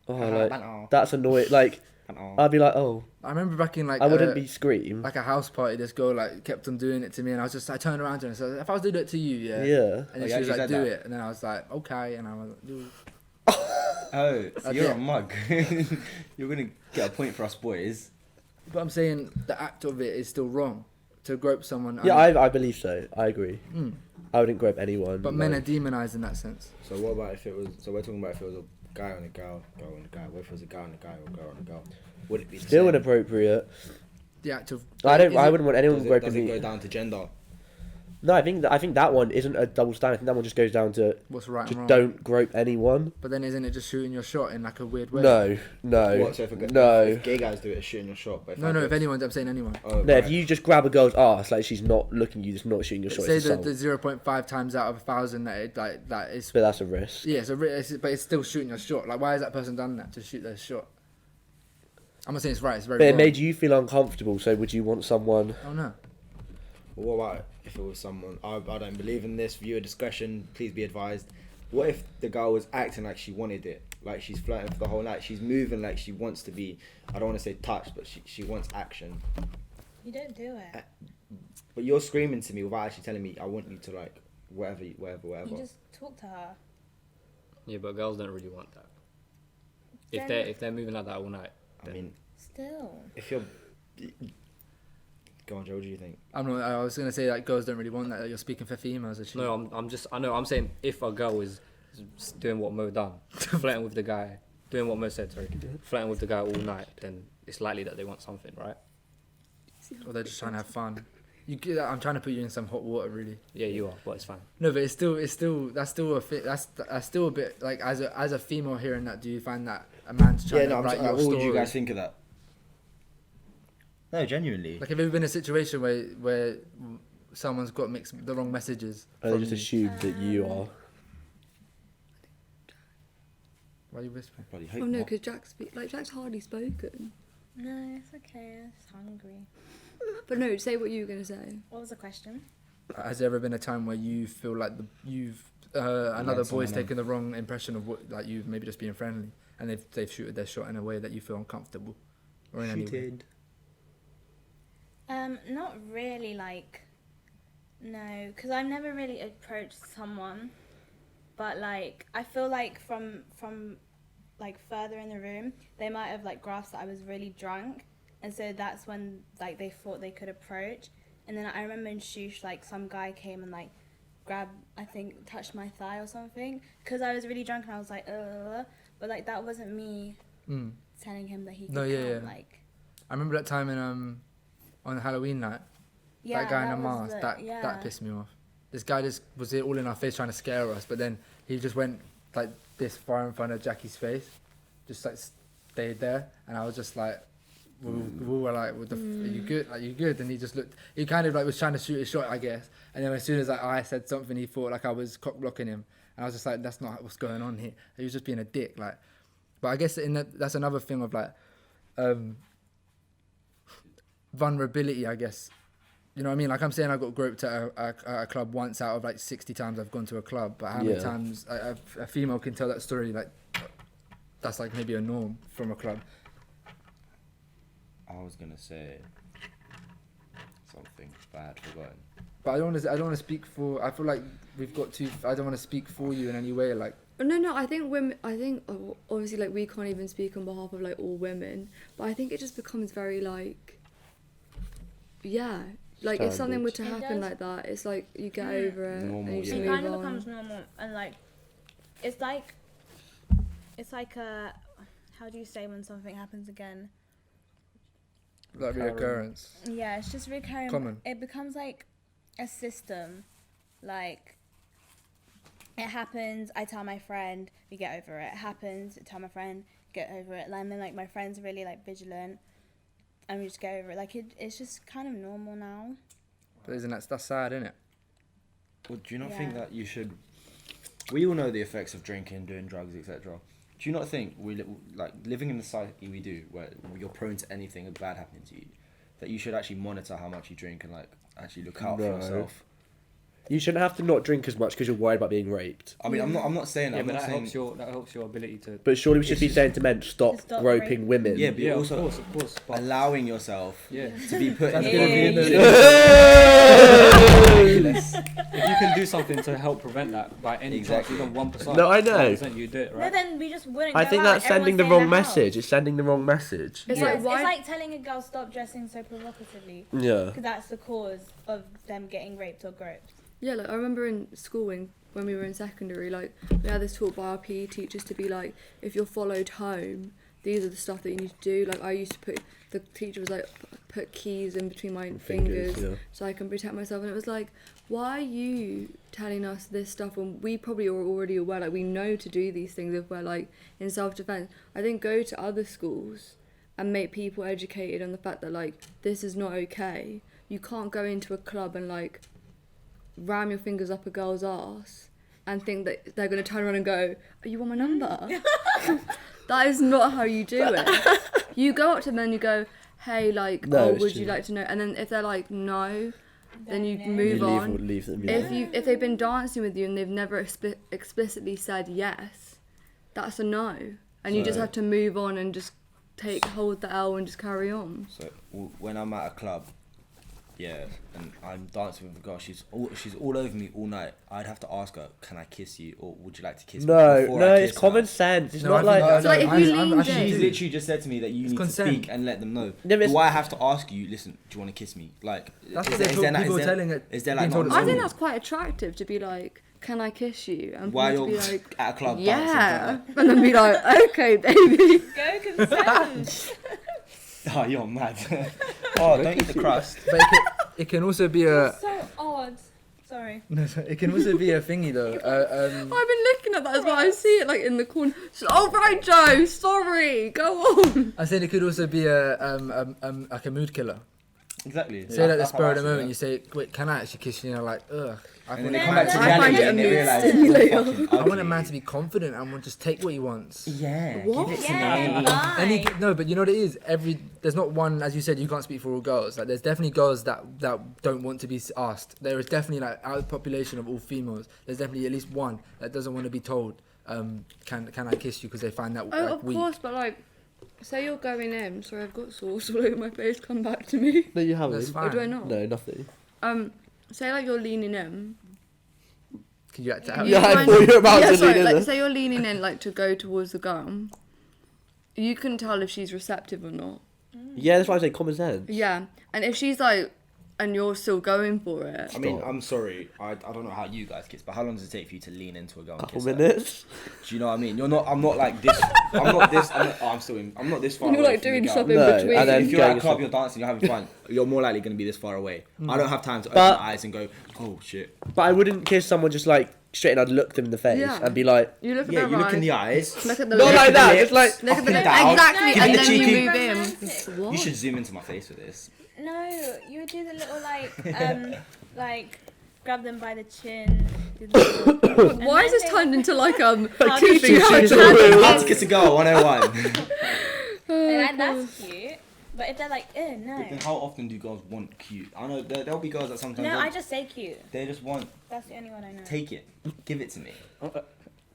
oh, like, Banter. that's annoying. Like, Banter. I'd be like, oh, I remember back in like I wouldn't be scream. like a house party. This girl like kept on doing it to me, and I turned around to her and said, "If I was doing it to you, yeah." Yeah. And then Oh, she yeah, was you like, said "Do that. it," and then I was like, "Okay," and I was like, "Do." Oh, so I you're did. a mug. You're gonna get a point for us boys. But I'm saying the act of it is still wrong to grope someone. Yeah, I believe so. I agree. Mm. I wouldn't grope anyone. But men are demonized in that sense. So what about if it was? So we're talking about if it was a guy on a girl, girl on a guy. What if it was a guy on a guy or a girl on a girl? Would it be the still same? inappropriate. The act of I is wouldn't it- want anyone Does groping it me. go down to gender? No, I think that one isn't a double standard. I think that one just goes down to what's right just and wrong. don't grope anyone. But then isn't it just shooting your shot in like a weird way? No. What? So if gay guys do it, it's shooting your shot. But No, if anyone, I'm saying anyone. Oh, No, right. if you just grab a girl's ass, like she's not looking at you, just not shooting your shot. Say It's the assault. 0.5 times out of 1,000 that it, like that is. But that's a risk. Yeah, but it's still shooting your shot. Like, why has that person done that to shoot their shot? I'm not saying it's right. It's very. But it wrong. made you feel uncomfortable. So would you want someone? Oh no. What about if it was someone? I don't believe in this. Viewer discretion. Please be advised. What if the girl was acting like she wanted it? Like she's flirting for the whole night. She's moving like she wants to be. I don't want to say touched, but she wants action. You don't do it. But you're screaming to me without actually telling me. I want you to like whatever. You just talk to her. Yeah, but girls don't really want that. Then- If they're moving like that all night, I mean, Still. if you're. Go on, Joe. What do you think? I'm not. I was gonna say that girls don't really want that. You're speaking for females, actually. no, I'm saying if a girl is doing what Mo done, flirting with the guy, doing what Mo said, sorry, flirting with the guy all night, then it's likely that they want something, right? Or they're just trying to have fun. I'm trying to put you in some hot water, really. Yeah, you are, but it's fine. No, but that's still a bit like as a female hearing that. Do you find that a man's trying to write your what story? would you guys think of that? No, genuinely. Like, have you ever been in a situation where someone's got the wrong messages? And they from just you? assume that you are. Why are you whispering? Bloody hope Oh no, not. because Jack's hardly spoken. No, it's okay. I'm just hungry. But no, say what you were gonna say. What was the question? Has there ever been a time where you feel like another boy's someone taken the wrong impression of what, like, you've maybe just being friendly, and they've shooted their shot in a way that you feel uncomfortable, or in any way? Not really. Like, no, because I've never really approached someone. But like, I feel like from like further in the room, they might have like grasped that I was really drunk, and so that's when like they thought they could approach. And then I remember in Shoosh, like some guy came and like touched my thigh or something, because I was really drunk and I was like, but like that wasn't me Mm. telling him that he could No, yeah, come. yeah. Like, I remember that time in on Halloween night. yeah, That guy in that the was mask, the- that pissed me off. This guy just was all in our face trying to scare us, but then he just went like this far in front of Jackie's face, just like stayed there, and I was just like, we were like, "What the? Are you good? Are you good?" And he just looked. He kind of like was trying to shoot a shot, I guess. And then as soon as like, I said something, he thought like I was cock blocking him, and I was just like, "That's not what's going on here." He was just being a dick, like. But I guess that's another thing of like, vulnerability, I guess. You know what I mean? Like, I'm saying I got groped at a club once out of like 60 times I've gone to a club. But how many Yeah. times a female can tell that story, like, that's like maybe a norm from a club. I was gonna say something bad, forgotten. But I don't want to speak for. I feel like we've got to. I don't want to speak for you in any way. Like, No, I think women. Obviously, like, we can't even speak on behalf of like all women, but I think it just becomes very like, yeah, like if something were to Standards. It happen does. like that, it's like you get over it Normal, and you just yeah. It move kind of on. becomes normal, and like it's like a, how do you say when something happens again? like reoccurrence. Yeah, it's just recurring. Common. It becomes like a system. Like, it happens, I tell my friend, we get over it. It happens, I tell my friend, get over it. And then like my friend's really like vigilant, and we just get over it. Like it's just kind of normal now. But isn't that's sad, isn't it? Well, do you not think Yeah. that you should? We all know the effects of drinking, doing drugs, etc. Do you not think like living in the society we do, where you're prone to anything bad happening to you, that you should actually monitor how much you drink and like actually look out for No. yourself? You shouldn't have to not drink as much because you're worried about being raped. I mean, I'm not saying that. Yeah, I'm but not that saying. helps your ability to. But surely we should It's be just- saying to men, stop, To stop groping raping. women. Yeah, but Yeah, also of course. But allowing yourself yeah. to be put in That's a gonna be in the- If you can do something to help prevent that by any Exactly. chance, even 1%. No, I know. 1%, you do it, No, right? then we just wouldn't. I go think out. that's sending Everyone's the stay in wrong their house. message. It's sending the wrong message. It's Yeah, like, it's why- like telling a girl stop dressing so provocatively Yeah. because that's the cause of them getting raped or groped. Yeah, like I remember in school when we were in secondary, like we had this talk by our PE teachers to be like, if you're followed home, these are the stuff that you need to do. Like I used to the teacher was like, put keys in between my fingers yeah. so I can protect myself. And it was like, why are you telling us this stuff when we probably are already aware, like we know to do these things if we're like in self-defense. I think go to other schools and make people educated on the fact that like this is not okay. You can't go into a club and like ram your fingers up a girl's ass and think that they're going to turn around and go, "Oh, you want my number?" That is not how you do it. You go up to them and you go, "Hey, like, No, oh, it's would true. you like to know?" And then if they're like, "No," then you No. move You on. leave them. Yeah. If they've been dancing with you and they've never explicitly said yes, that's a no. And you just So- have to move on and just hold the L and just carry on. So when I'm at a club, yeah, and I'm dancing with a girl, she's all over me all night. I'd have to ask her, "Can I kiss you?" Or "Would you like to kiss me?" No, before no, I it's kiss common her. sense. It's No, not I think- like. So, like, if you leaned actually in- She's do. literally just said to me that you It's need consent. to speak and let them know. Yeah, but it's- Do I have to ask you? Listen, do you want to kiss me? Like, That's is what there- they is there told not- people is there- telling it. is there being like told not at I think school. that's quite attractive to be like, "Can I kiss you?" And for While me to you're be like, at a club "Yeah," dancing? and then be like, "Okay, baby." Go consent. Oh, you're mad. Oh, don't eat the crust. But it can also be a. So odd. Sorry. No, sorry, it can also be a thingy though. I've been looking at that as well. I see it like in the corner. Oh right, Joe. Sorry. Go on. I said it could also be a like a mood killer. Exactly. Say like the That's how spur I of the see moment, it. you say, "Wait, can I actually kiss you?" And you're like, "Ugh." I And want when they No, come back to no, I reality, find it a and they mood realise stimulator. it's fucking I want a ugly. man to be confident and will just take what he wants. Yeah. What? Give it to Yeah, me. bye. No, but you know what it is. There's not one, as you said, you can't speak for all girls. Like, there's definitely girls that don't want to be asked. There is definitely like out of the population of all females, there's definitely at least one that doesn't want to be told, "Can I kiss you?" Because they find that Oh, like, of weak. course, but like, say you're going in. Sorry, I've got sauce all over my face. Come back to me. No, you haven't. That's Or fine. do I not? No, nothing. Say like you're leaning in. Can you act You out? Yeah, I find- thought you were about yeah, to sorry, lean in like there. say you're leaning in like to go towards the girl. You can tell if she's receptive or not. Yeah, that's why I say common sense. Yeah, and if she's like, and you're still going for it. I mean, I'm sorry. I don't know how you guys kiss, but how long does it take for you to lean into a girl and Couple kiss her? minutes. Do you know what I mean? I'm not like this. I'm not this. I'm not this far You're away like from the doing girl. stuff in No, between. and then If you're at going a club, yourself. you're dancing, you're having fun, you're more likely going to be this far away. I don't have time to open But- my eyes and go, "Oh shit." But I wouldn't kiss someone just like straight and I'd look them in the face Yeah. and be like, You look at Yeah, their you look in the eyes. eyes. Look at the not lips. like that, lips. just like. Look at the Up and lips. down. Exactly, Give and me then the you cheeky- move in. Romantic. What? You should zoom into my face for this. No, you would do the little like grab them by the chin. Do the little, Why is this turned into like How teach to you how kiss to a How to kiss a girl 101. and that's cute. But if they're like, But then no. how often do girls want cute? I know there'll be girls that sometimes No, they'll- I just say cute. they just want That's the only one I know. take it, give it to me. Do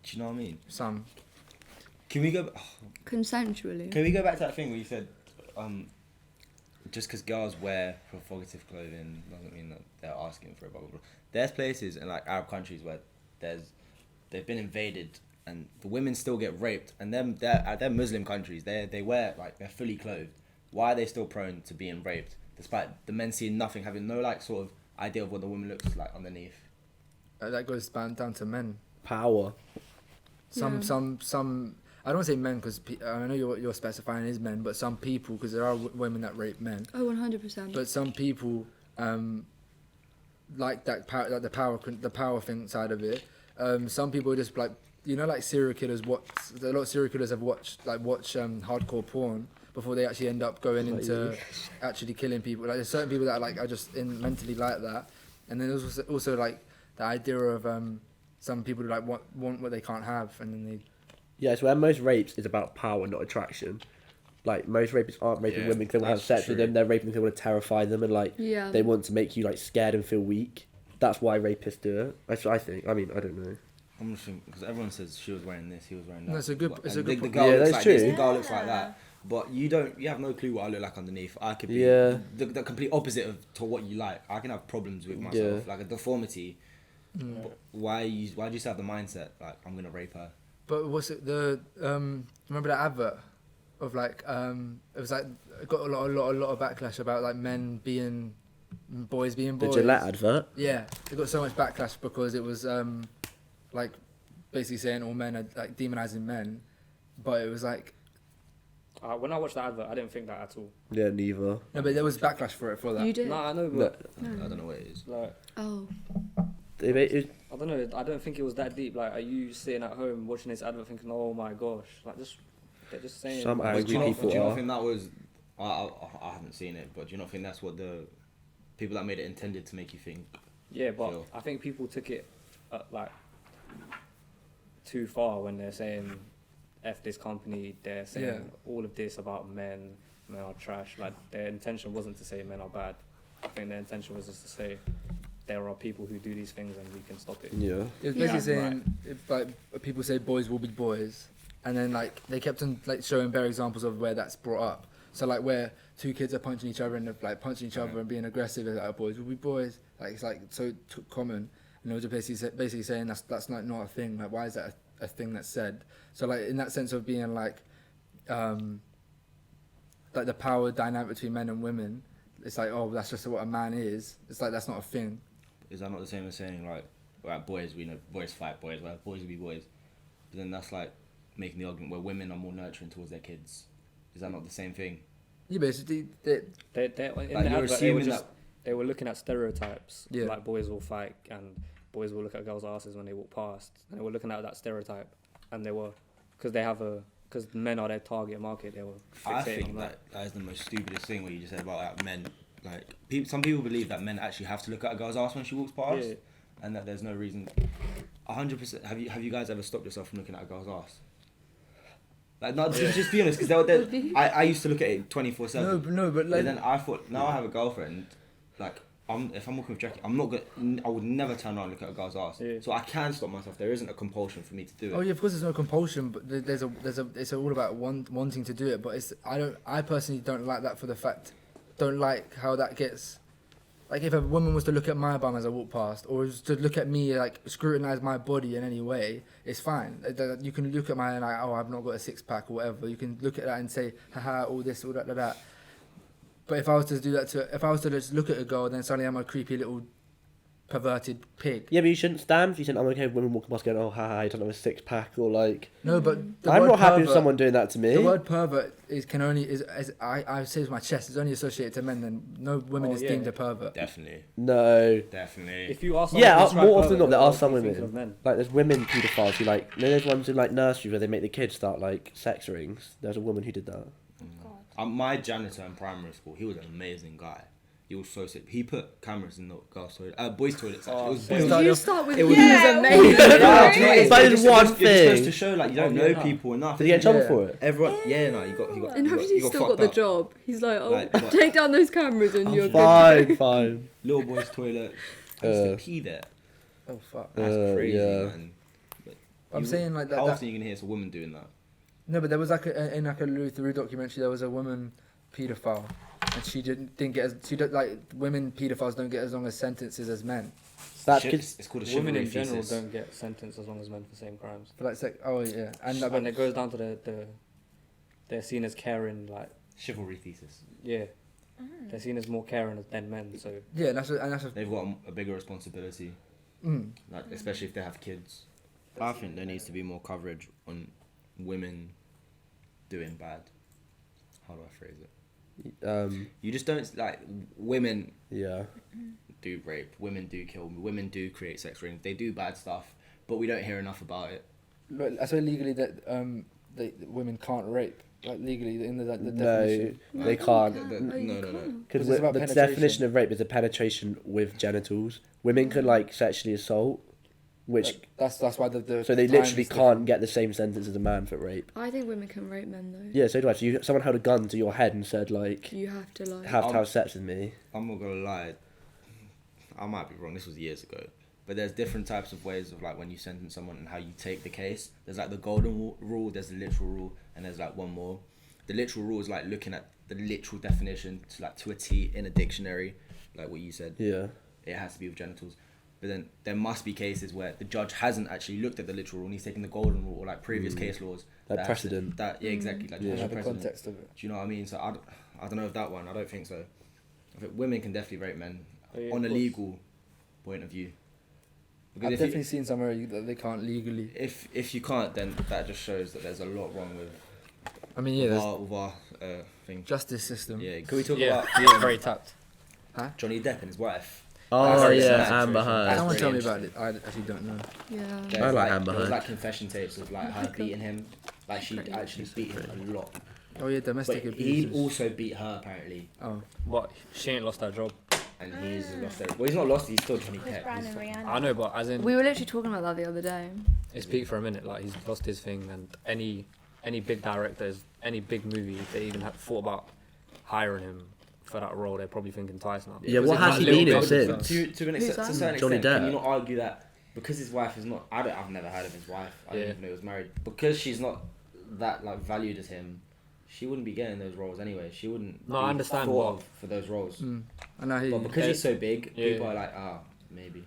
you know what I mean? Some. Can we go? consensually. Can we go back to that thing where you said, just because girls wear provocative clothing doesn't mean that they're asking for it, blah blah blah. There's places in like Arab countries where they've been invaded and the women still get raped, and they're Muslim countries. They wear like they're fully clothed. Why are they still prone to being raped, despite the men seeing nothing, having no like sort of idea of what the woman looks like underneath? That goes down to men. Power. Some I don't want to say men because I know you're specifying is men, but some people, because there are women that rape men, Oh, 100%. but some people like that the power thing side of it. Some people just like, you know, like serial killers. A lot of serial killers have watched hardcore porn before they actually end up going into actually killing people. Like there's certain people that are just mentally like that, and then there's also like the idea of some people like want what they can't have, and then they. Yeah, it's where most rapes is about power, not attraction. Like, most rapists aren't raping women because they want to have sex with them. They're raping because they want to terrify them, and like they want to make you like scared and feel weak. That's why rapists do it. That's what I think. I mean, I don't know. I'm just thinking because everyone says she was wearing this, he was wearing that. No, it's a good. It's a good. The girl Yeah, looks that's like true. this, the girl looks like that. But you have no clue what I look like underneath. I could be the complete opposite to what you like. I can have problems with myself, like a deformity. But why do you still have the mindset like I'm gonna rape her? But was it the remember that advert of like it was like it got a lot of backlash about like boys being boys. The Gillette advert. Yeah, it got so much backlash because it was like basically saying all men are like demonizing men, but it was like. When I watched that advert, I didn't think that at all. Yeah, neither. No, but there was backlash for that. You did? No, I know, but I don't know what it is. like, Oh. They made it, I don't know. I don't think it was that deep. Like, are you sitting at home watching this advert thinking, "Oh my gosh!" Like, they're just saying. Some like, angry Do you people not are. think that was? I haven't seen it, but do you not think that's what the people that made it intended to make you think? Yeah, but Feel? I think people took it like too far when they're saying F this company. They're saying all of this about men. Men are trash. Like, their intention wasn't to say men are bad. I think their intention was just to say there are people who do these things and we can stop it. Yeah. It was basically saying if like people say boys will be boys, and then like they kept on like showing bare examples of where that's brought up. So like where two kids are punching each other and like punching each other and being aggressive, it's like boys will be boys. Like it's like so common, and it was basically saying that's not a thing. Like why is that a thing that's said? So like in that sense of being like the power dynamic between men and women, it's like oh that's just what a man is. It's like that's not a thing. Is that not the same as saying like boys we know boys fight boys, right? Boys will be boys, but then that's like making the argument where women are more nurturing towards their kids. Is that not the same thing? Yeah, basically In the advert, they were looking at stereotypes. Yeah. Like boys will fight and boys will look at girls' asses when they walk past. And they were looking at that stereotype, and they were because men are their target market. They were. I fixating think on that is the most stupidest thing what you just said about like, men. Like some people believe that men actually have to look at a girl's ass when she walks past, and that there's no reason. 100%. Have you guys ever stopped yourself from looking at a girl's ass? Like, not just be honest, because I used to look at it 24/7. No, but like. And then I thought, now I have a girlfriend, like if I'm walking with Jackie, I would never turn around and look at a girl's ass. Yeah. So I can stop myself. There isn't a compulsion for me to do it. Oh yeah, of course there's no compulsion, but it's all about wanting to do it. But I personally don't like that for the fact, don't like how that gets. Like if a woman was to look at my bum as I walk past, or was to look at me like scrutinize my body in any way, it's fine. You can look at my like, oh, I've not got a six pack or whatever. You can look at that and say, haha, all this, all that. But if I was to do that if I was to just look at a girl, then suddenly I'm a creepy little perverted pig. Yeah, but you shouldn't stand. You shouldn't. I'm okay with women walking past going, "Oh, haha, you don't have a six pack," or like. No, but I'm not happy with someone doing that to me. The word pervert I say with my chest is only associated to men. Then no women is deemed a pervert. Definitely. No. Definitely. If you ask someone to describe more often than not, there are what some do you think women. of men? Like there's women paedophiles who like. You know, there's ones in like nurseries where they make the kids start like sex rings. There's a woman who did that. My janitor in primary school, he was an amazing guy. He was so sick. He put cameras in the girls' toilet, boys' toilets. Actually, it was boys' Did you start with It was- he was amazing? That is one It just thing. goes to show like you don't know people enough. Did he get in trouble Yeah. for it? Everyone, you got. And how did he still got the job? He's like, oh, Like, what? take down those cameras and you're Fine, fine. Little boys' toilet. I used to pee there. Oh fuck. That's crazy, yeah. man. But I'm saying like that. How often are you gonna hear it's a woman doing that? No, but there was like in like a Louis Theroux documentary, there was a woman paedophile, and she didn't get like women paedophiles don't get as long as sentences as men. That's Shit, because it's called a Women chivalry in general thesis. don't get sentenced as long as men for the same crimes. But like, oh yeah, and And it goes down to they're seen as caring, like Chivalry thesis. yeah, they're seen as more caring than men. So yeah, that's a They've got a bigger responsibility, like especially if they have kids. I think there needs to be more coverage on women doing bad. How do I phrase it? You just don't like women yeah. do rape, women do kill, women do create sex rings, they do bad stuff, but we don't hear enough about it. I say legally that women can't rape. like legally in the No, definition? they can't. No. Because it's about the penetration. definition of rape is a penetration with genitals. Women can like sexually assault, which That's why the so they time literally is can't different. get the same sentence as a man for rape. I think women can rape men though. Yeah, so do I. So someone held a gun to your head and said like, You have to like. have to have sex with me. I'm not gonna lie. I might be wrong. This was years ago. But there's different types of ways of like when you sentence someone and how you take the case. There's like the golden rule, there's the literal rule, and there's like one more. The literal rule is like looking at the literal definition to a T in a dictionary, like what you said. Yeah. It has to be with genitals. But then there must be cases where the judge hasn't actually looked at the literal rule and he's taken the golden rule or like previous case laws. Like precedent. Yeah, exactly. Like Yeah, the precedent. context of it. Do you know what I mean? So I don't know if that one. I don't think so. I think women can definitely rape men Yeah, on a of course. legal point of view. Because I've if you- definitely seen somewhere that they can't legally. if you can't, then that just shows that there's a lot wrong with I mean, yeah, there's our thing. justice system. Yeah, can we talk Yeah, about he is very tapped. Johnny Depp and his wife? Oh That's yeah, that's Amber that's Heard. Someone tell me brilliant. about it. I actually don't know. Yeah. There's I like Amber there was Heard. like confession tapes of like her beating him. Like she actually beat him a lot. Oh yeah, But domestic he abuse. also beat her apparently, Oh, What? She ain't lost her job. and he's lost it. Well, he's not lost. He's still Johnny Chris Depp. Brown He's and fucking- Rihanna. I know, but as in, We were literally talking about that the other day. it's peak for a minute. Like he's lost his thing, and any big directors, any big movie, if they even had thought about hiring him for that role, they're probably thinking twice now. Yeah, Because what it's has like he little been in bits since? of- To a Who's certain that? Johnny extent, can you Depp. not argue that because his wife is not? I've never heard of his wife. I Yeah. didn't even know he was married. Because she's not that like valued as him, she wouldn't be getting those roles anyway. She wouldn't. No, be I understand, thought but- of for those roles. I know he. But because he's so big, Yeah. people are like, maybe.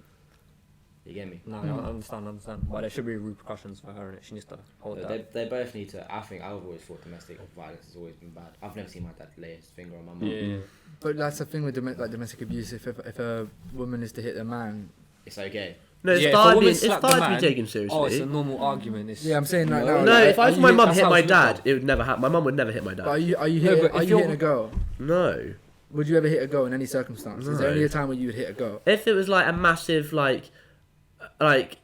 You get me? No, I understand. But there should be repercussions for her, and she needs to hold that. They both need to. I think I've always thought domestic violence has always been bad. I've never seen my dad lay his finger on my mum. Yeah. But that's the thing with domestic abuse. If a woman is to hit a man, It's okay. No, it's Yeah, if a started woman being, slapped the to be man- taken Oh, it's seriously. a normal argument. It's, yeah, I'm saying right No, now. No, like, if I are was my you- mum that's hit how my it's looked dad, at. it would never happen. My mum would never hit my But dad. are you No, hitting, but are if you you're- hitting a girl? No. Would you ever hit a girl in any circumstance? Is there No. only a time when you would hit a girl? If it was like a massive like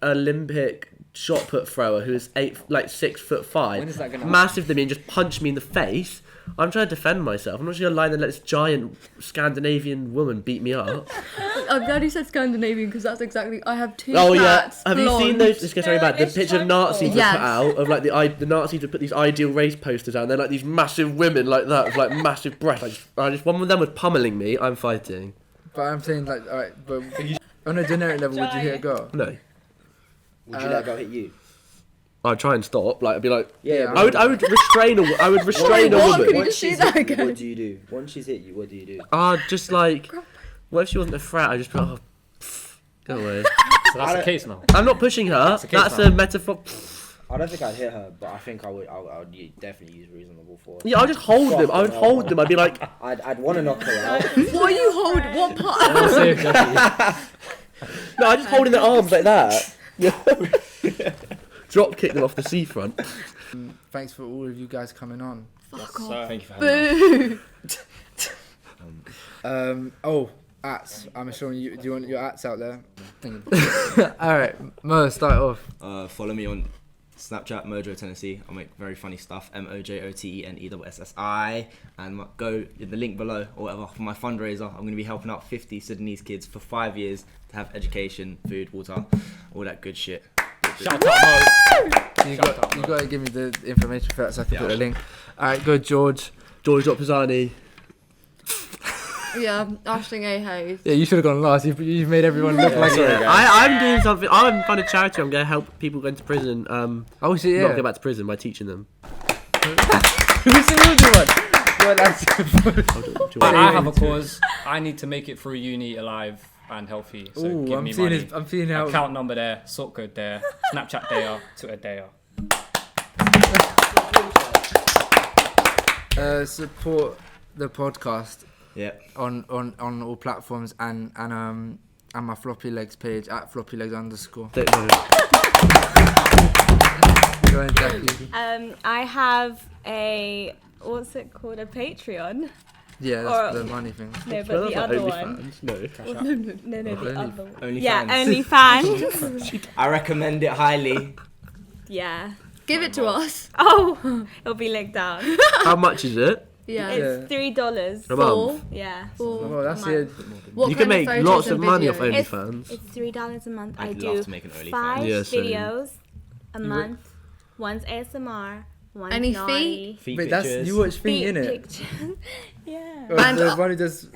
Olympic shot put thrower who is 6'5", When is that gonna massive to me and just punch me in the face, I'm trying to defend myself. I'm not just gonna lie there and let this giant Scandinavian woman beat me up. I'm glad you said Scandinavian because that's exactly. I have two Oh yeah, cats. have you seen those? This gets very bad. The It's picture of so Nazis cool. were put Yes. out of like the Nazis would put these ideal race posters out, and they're like these massive women like that with like massive breasts. I just one of them was pummeling me. I'm fighting. But I'm saying like, alright, but on a generic level, would you hit a girl? No, Would you let a girl hit you? I'd try and stop. Like I'd be like, Yeah, I would restrain a restrain a What? Could woman. you just do that again? What do you do? Once she's hit you, what do you do? Just like, what if she wasn't a threat? I just be like, oh, go away. So that's the case now. I'm not pushing her. That's the case That's now. a metaphor. I don't think I'd hit her, but I think I would definitely use reasonable force. Yeah, I'll just hold them. I would hold them. I'd be like, I'd want to knock her out. What you hold? What part? Well safe, Jackie. no, I'm just holding their arms like that. Drop kick them off the seafront. Thanks for all of you guys coming on. Fuck off. So, Thank you for having me. Boo. Ats. I'm assuming you. Do you want your ats out there? All right, Mo, start off. Follow me on Snapchat, Mojo Tennessee. I make very funny stuff. MOJOTENESSI. And go in the link below or whatever for my fundraiser. I'm going to be helping out 50 Sudanese kids for 5 years to have education, food, water, all that good shit. Shout out, Mo. You got to give me the information for that so I can put the link. All right, go George. George Pisani. Yeah, Ashling A. Hayes. Yeah, you should have gone last. You've made everyone look like sorry, it. guys. I'm doing something. I'm finding a charity. I'm going to help people go into prison. Oh shit, yeah. Not go back to prison by teaching them. Who's the other one? Well, that's I have a cause. I need to make it through uni alive and healthy. So Ooh, give I'm me seeing money. I'm seeing how. Account number there, sort code there, Snapchat there, Twitter there. Support the podcast Yeah. on all platforms and my floppy legs page at floppylegs_. Don't know. Go ahead, Jackie. I have a what's it called? A Patreon. Yeah, that's Or- the money thing. No, but the other one. OnlyFans? No. No, the Only- other one. OnlyFans. Yeah, OnlyFans. I recommend it highly. Yeah. Give it to us. Oh, it'll be linked down. How much is it? Yeah. It's $3 A month. Yeah. Well, that's a month. it. What You can kind make photos lots and of money off videos? OnlyFans. It's $3 a month. I'd I love do to make an OnlyFans. 5 Yeah, same. videos a You month. One's ASMR. One's Any naughty. Feet Wait, that's pictures. you watch Feet, Feet innit? pictures. Yeah. Oh, the one who does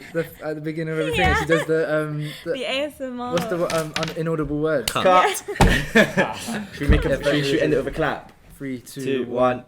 at the beginning of everything. Yeah. She does the The ASMR. what's the inaudible word? Cut. Should we end it with a clap? 3, 2, 2, 1. 1.